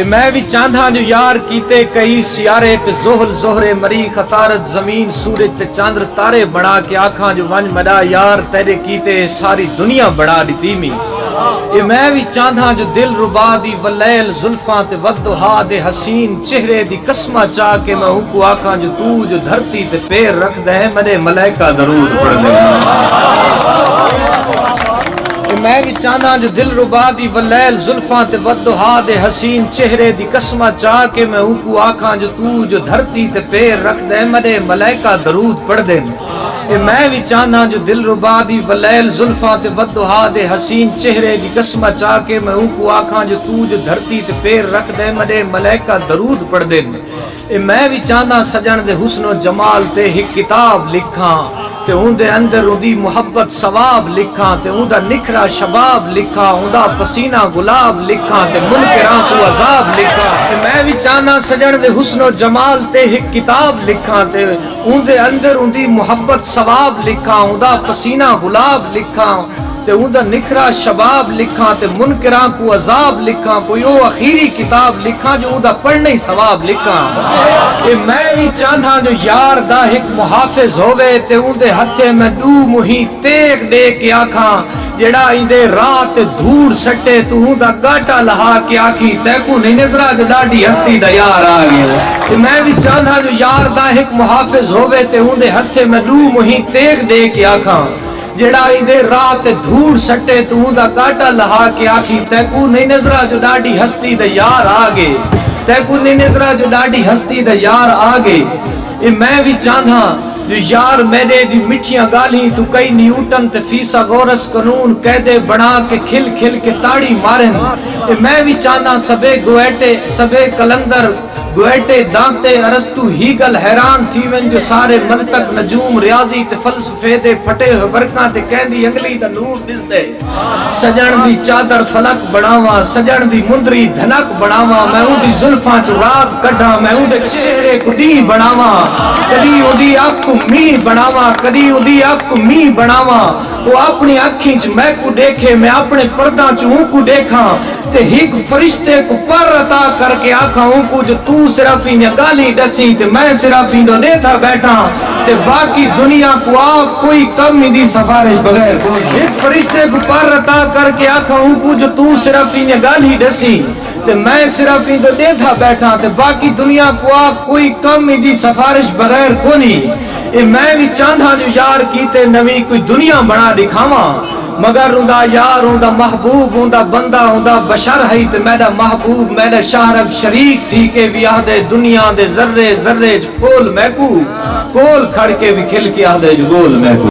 میں بھی چاندھا جو یار کیتے کئی سیارے تے زحل زہرے مریخ عطارد زمین سورج تے چاندر تارے بنا کے آکھاں جو ونج مڈا یار تیرے کیتے ساری دنیا بڑا دیتی می میں بھی چاندھا جو دل ربا دی ولیل زلفاں تے ودھا دے حسین چہرے دی قسمہ چاہ کے میں ہوں کو آکھاں جو تو جو دھرتی تے پیر رکھ دے مدے ملائکہ درود پڑھ دے میں بھی چاندھا جو دل ربا دی ولیل زلفاں تے ودھا دے حسین چہرے دی قسمہ چاہ کے میں ہوں کو آکھاں جو تو جو دھرتی تے پیر رکھ دے مدے ملائکہ درود پڑھ دے میں بھی چاندھا جو دل ربا دی ولیل زلفاں تے ودھا دے حسین چہرے دی قسمہ چاہ کے میں ہوں کو آکھاں جو تو جو دھرتی تے پیر رکھ دے مدے ملائکہ درود پڑھ دے میں بھی چاندھا سجن دے حسن و جمال تے ایک کتاب لکھاں تے اون دے اندر اودی محبت ثواب لکھاں تے اون دا نکھرا شباب لکھاں اون دا پسینہ گلاب لکھاں تے منکراں تو عذاب لکھاں تے میں بھی چاہنا سجن دے حسن و جمال تے ایک کتاب لکھاں تے اون دے اندر اون دی محبت ثواب لکھاں اون دا پسینہ گلاب لکھاں تے اون دا نکھرا شباب لکھاں تے منکراں کو عذاب لکھاں کوئی او اخیری کتاب لکھاں جو اون دا پڑھنے ہی ثواب لکھاں میں بھی چاہنا جو یار دا ایک محافظ ہوئے تے اون دے ہتھے میں دو مہی تیغ دے کے آکھاں جڑا ایندے رات دھوڑ سٹے تو اون دا گاٹا لہا کے آکھی تے کو نہیں نظرہ جو ڈاڈی ہستی دا یار آگئے میں بھی چاہنا جو یار دا ایک محافظ ہوئے تے اون دے ہتھے میں دو مہی تیغ دے کے آکھاں جڑا ایندے رات دھوڑ سٹے تو اون دا گاٹا لہا کے آکھی تے کو نہیں نظرہ جو ڈاڈی ہستی دا یار آگے تے کو نہیں نظرہ جو ڈاڈی ہستی دا یار آگے میں بھی چاہنا جو یار میرے دی مٹھیاں گالی تو کئی نیوٹن تے فیسا غورس قانون قیدے بنا کے کھل کھل کے تاڑی مارن میں بھی چاہنا سبے گویٹے سبے کلندر گویٹے دانتے ارسطو ہیگل حیران تھی ون جو سارے منطق نجوم ریاضی تے فلسفے دے پھٹے ہوئے ورکاں تے کہندی انگلی دا نور دس دے سجن دی چادر فلک بناواں سجن دی مندری دھنک بناواں میں اون دی زلفاں چ رات کڈھاں میں اون دے چہرے کو ڈی بناواں کدی اودی اک کو می بناواں کدی اودی اک کو می بناواں وہ اپنی اکھیں چ میں کو دیکھے میں اپنے پرداں چ اون کو دیکھاں تے ایک فرشتے کو پر عطا کر کے آکھاں اون کو جو تو صرف ہی گالی ڈسی تے میں صرف ہی دے تھا بیٹھا تے باقی دنیا کو کوئی کم ہی دی سفارش بغیر ایک فرشتے کو پر عطا کر کے آکھاں اون کو جو تو صرف ہی گالی ڈسی تے میں صرف ہی دے تھا بیٹھا تے باقی دنیا کو کوئی کم ہی دی سفارش بغیر کونی میں بھی چاندھا جو یار کیتے نوی کوئی دنیا بنا دکھاواں مگر اوندا یار اوندا محبوب اوندا بندہ اوندا بشر ہے تے میرا محبوب میرا شہرک شریک تھی کہ ویاہ دے دنیا دے ذرے ذرے کھول میں کو کول کھڑ کے بھی کھل کے آدے جو گول میں کو